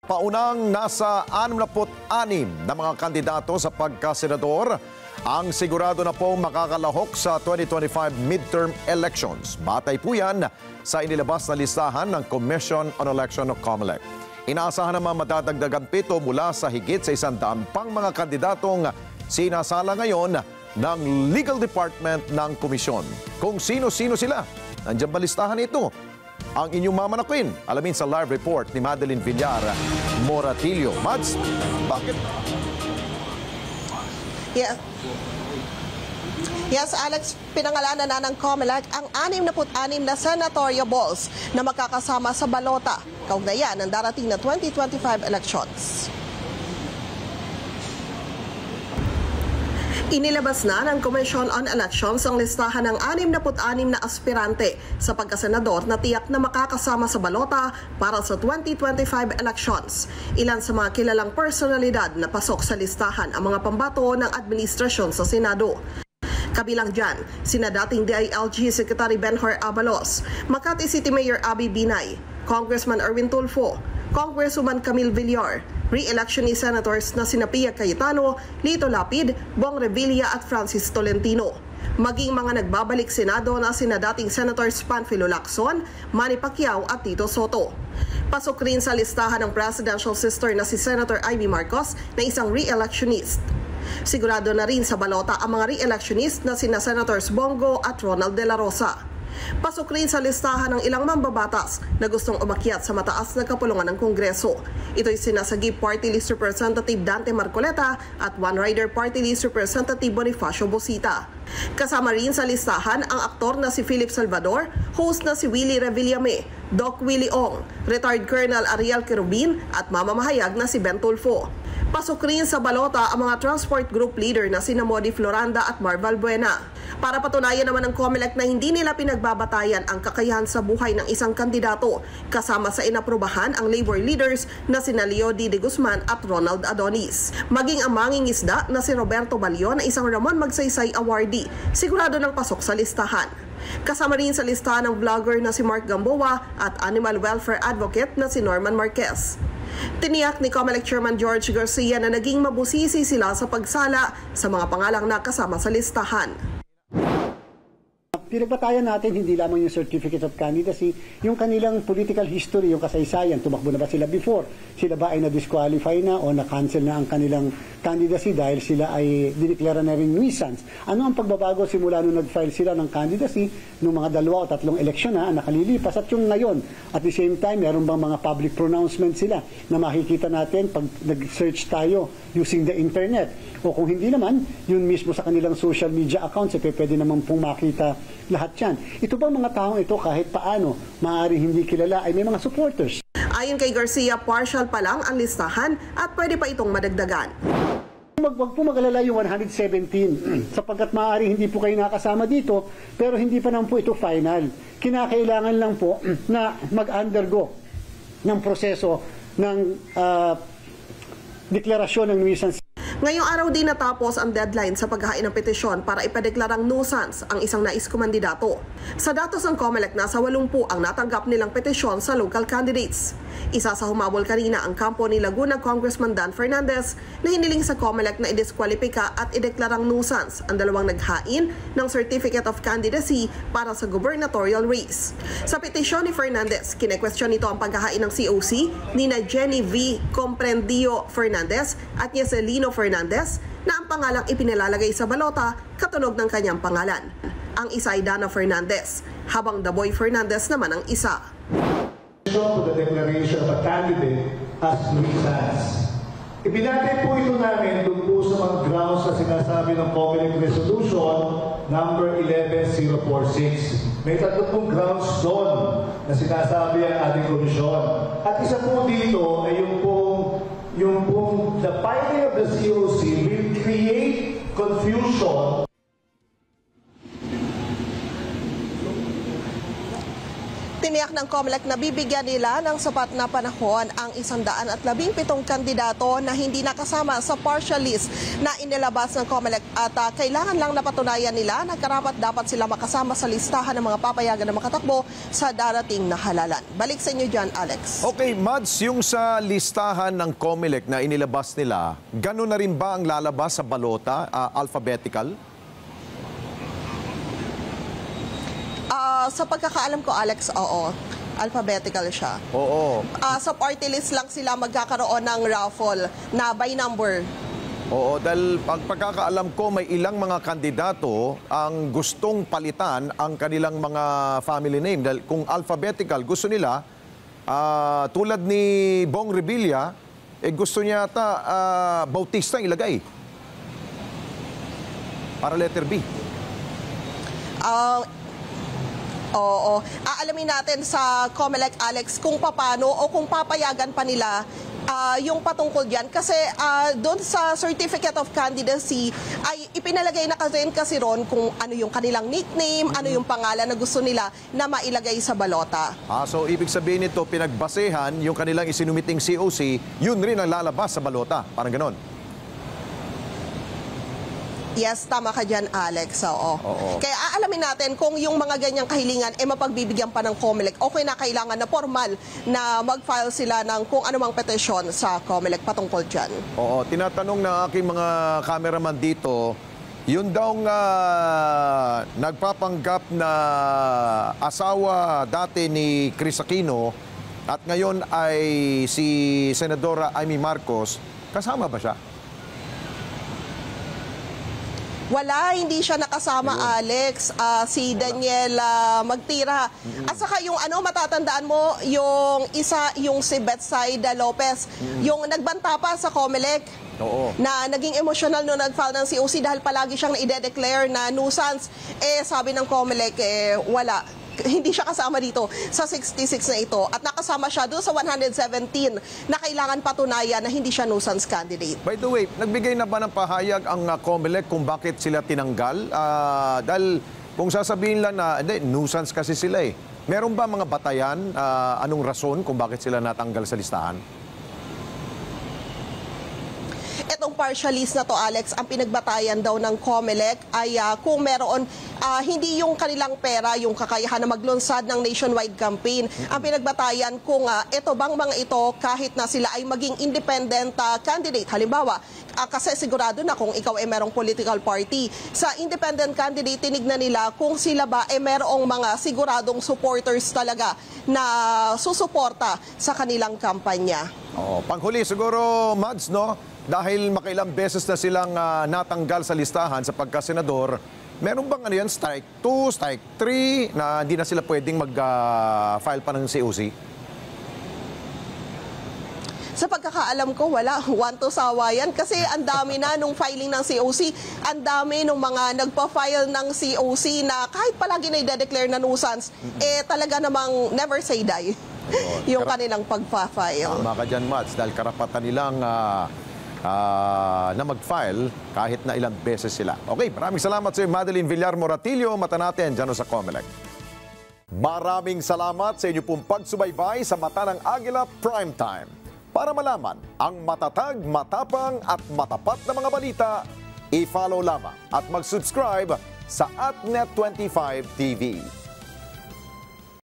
Paunang nasa 66 na mga kandidato sa pagkasenador ang sigurado na po makakalahok sa 2025 midterm elections. Batay po yan sa inilabas na listahan ng Commission on Election o COMELEC. Inaasahan naman madadagdagan 7 mula sa higit sa 100 pang mga kandidatong sinasala ngayon ng Legal Department ng Komisyon. Kung sino-sino sila, nandiyan ba listahan ito? Ang inyong mamanakwin, alamin sa live report ni Madeline Villar Moratillo. Mads, bakit? Yes, Alex, pinangalanan na ng COMELEC ang 66 na senatoriables na makakasama sa balota kaugnayan ng darating na 2025 elections. Inilabas na ng Commission on Elections ang listahan ng 66 na aspirante sa pagkasenador na tiyak na makakasama sa balota para sa 2025 elections. Ilan sa mga kilalang personalidad na pasok sa listahan ang mga pambato ng administrasyon sa Senado. Kabilang dyan, sina dating DILG Secretary Benhur Abalos, Makati City Mayor Abby Binay, Congressman Erwin Tulfo, Congresswoman Camille Villar, re-electionist senators na sina Pia Cayetano, Lito Lapid, Bong Revilla at Francis Tolentino. Maging mga nagbabalik Senado na sina dating Senators Panfilo Lacson, Manny Pacquiao at Tito Soto. Pasok rin sa listahan ng presidential sister na si Senator Ivy Marcos na isang re-electionist. Sigurado na rin sa balota ang mga re-electionist na sina Senators Bongo at Ronald De La Rosa. Pasok rin sa listahan ng ilang mambabatas na gustong umakyat sa mataas na kapulungan ng Kongreso. Ito'y sinasagip Party List Representative Dante Marcoleta at One Rider Party List Representative Bonifacio Bosita. Kasama rin sa listahan ang aktor na si Philip Salvador, host na si Willie Revillame, Doc Willie Ong, retired Colonel Ariel Querubin at mamamahayag na si Ben Tulfo. Pasok rin sa balota ang mga transport group leader na sina Modi Floranda at Marval Buena. Para patunayan naman ng COMELEC na hindi nila pinagbabatayan ang kakayahan sa buhay ng isang kandidato, kasama sa inaprubahan ang labor leaders na sina Leo D. De Guzman at Ronald Adonis. Maging ang mangingisda na si Roberto Balyon na isang Ramon Magsaysay awardee, sigurado ng pasok sa listahan. Kasama rin sa listahan ng vlogger na si Mark Gamboa at animal welfare advocate na si Norman Marquez. Tiniyak ni COMELEC Chairman George Garcia na naging mabusisi sila sa pagsala sa mga pangalang nakasama sa listahan. Pinagbatayan natin hindi lamang yung certificate of candidacy, yung kanilang political history, yung kasaysayan, tumakbo na ba sila before, sila ba ay na-disqualify na o na-cancel na ang kanilang candidacy dahil sila ay dineklara na ring nuisance. Ano ang pagbabago simula nung nag-file sila ng candidacy nung mga 2 o 3 eleksyon na nakalilipas at yung ngayon. At the same time, meron bang mga public pronouncement sila na makikita natin pag nag-search tayo using the internet. O kung hindi naman, yun mismo sa kanilang social media accounts, pwede naman pong makita lahat yan. Ito bang mga taong ito kahit paano maaaring hindi kilala ay may mga supporters? Ayon kay Garcia, partial pa lang ang listahan at pwede pa itong madagdagan. Wag po mag-alala yung 117 sapagkat maaaring hindi po kayo nakasama dito pero hindi pa naman po ito final. Kinakailangan lang po na mag-undergo ng proseso ng deklarasyon ng nuisance. Ngayong araw din natapos ang deadline sa paghahain ng petisyon para ipadeklarang nuisance ang isang nais kumandidato. Sa datos ng COMELEC, nasa 80 ang natanggap nilang petisyon sa local candidates. Isa sa humabol kanina ang kampo ni Laguna Congressman Dan Fernandez na hiniling sa COMELEC na idiskwalipika at ideklarang nuisance ang dalawang naghain ng Certificate of Candidacy para sa gubernatorial race. Sa petisyon ni Fernandez, kinekwestiyon nito ang paghahain ng COC ni na Jenny V. Comprendio Fernandez at Yeselino Fernandez na ang pangalang ipinilalagay sa balota katunog ng kanyang pangalan. Ang isa ay Dana Fernandez, habang Daboy Fernandez naman ang isa. To the declaration of a candidate as nuisance. Ibinatay po ito namin doon po sa mga grounds na sinasabi ng COMELEC Resolution number 11046. May 3 grounds doon na sinasabi ang ating komisyon. At isa po dito ay yung pong the filing of the COC will create confusion. Tiniyak Tiniyak ng COMELEC na bibigyan nila ng sapat na panahon ang 117 kandidato na hindi nakasama sa partial list na inilabas ng COMELEC at kailangan lang napatunayan nila na karapat-dapat sila makasama sa listahan ng mga papayagan na makatakbo sa darating na halalan. Balik sa inyo dyan, Alex. Okay, Mads, yung sa listahan ng COMELEC na inilabas nila, gano'n na rin ba ang lalabas sa balota, alphabetical? Sa pagkakaalam ko, Alex, oo. Alphabetical siya. Oo. Sa party list lang sila magkakaroon ng raffle na by number. Oo, dahil pagkakaalam ko, may ilang mga kandidato ang gustong palitan ang kanilang mga family name. Dahil kung alphabetical, gusto nila, tulad ni Bong Revilla, gusto niya ata Bautista ilagay. Para letter B. Oo. Aalamin natin sa COMELEC, Alex, kung paano o kung papayagan pa nila yung patungkol dyan. Kasi doon sa Certificate of Candidacy ay ipinalagay na kasi ron kung ano yung kanilang nickname, ano yung pangalan na gusto nila na mailagay sa balota. So ibig sabihin nito, pinagbasehan yung kanilang isinumiting COC, yun rin ang lalabas sa balota. Parang ganon. Yes, tama ka dyan, Alex. Oo. Kaya aalamin natin kung yung mga ganyang kahilingan mapagbibigyan pa ng COMELEC. Okay na kailangan na formal na mag-file sila ng kung anumang petisyon sa COMELEC patungkol dyan. Oo, tinatanong ng aking mga cameraman dito, yun daw nga nagpapanggap na asawa dati ni Chris Aquino at ngayon ay si Senadora Amy Marcos, kasama ba siya? Wala, hindi siya nakasama, Alex. Si Daniel Magtira. At saka yung matatandaan mo, yung isa, yung si Betsaida Lopez, yung nagbanta pa sa COMELEC. Na naging emotional no nag-file ng COC dahil palagi siyang na-declare na nuisance. Sabi ng COMELEC, wala. Hindi siya kasama dito sa 66 na ito at nakasama siya doon sa 117 na kailangan patunayan na hindi siya nuisance candidate. By the way, nagbigay na ba ng pahayag ang COMELEC kung bakit sila tinanggal? Dahil kung sasabihin lang na nuisance kasi sila Meron ba mga batayan, anong rason kung bakit sila natanggal sa listahan? Itong partial list na to, Alex, ang pinagbatayan daw ng COMELEC ay kung meron hindi yung kanilang pera, yung kakayahan na maglunsad ng nationwide campaign. Ang pinagbatayan kung ito bang mga ito kahit na sila ay maging independent candidate. Halimbawa, kasi sigurado na kung ikaw ay merong political party. Sa independent candidate, tinignan nila kung sila ba ay merong mga siguradong supporters talaga na susuporta sa kanilang kampanya. Panghuli siguro, Mads, no? Dahil makailang beses na silang natanggal sa listahan sa pagkasenador, meron bang strike 2, strike 3 na hindi na sila pwedeng mag-file pa ng COC? Sa pagkakaalam ko, wala. 1 to sawa yan. Kasi ang dami na nung filing ng COC, ang dami nung mga nagpa-file ng COC na kahit palagi na i-declare na nuisance, talaga namang never say die yung kanilang pagpa-file. Tama ka dyan, Mads, dahil karapatan nilang na mag-file kahit na ilang beses sila. Okay, maraming salamat sa iyo, Madeline Villar Moratillo. Mata natin dyan sa COMELEC. Maraming salamat sa inyo pong pagsubaybay sa Mata ng Agila Primetime. Para malaman ang matatag, matapang at matapat na mga balita, i-follow lamang at mag-subscribe sa @Net25 TV.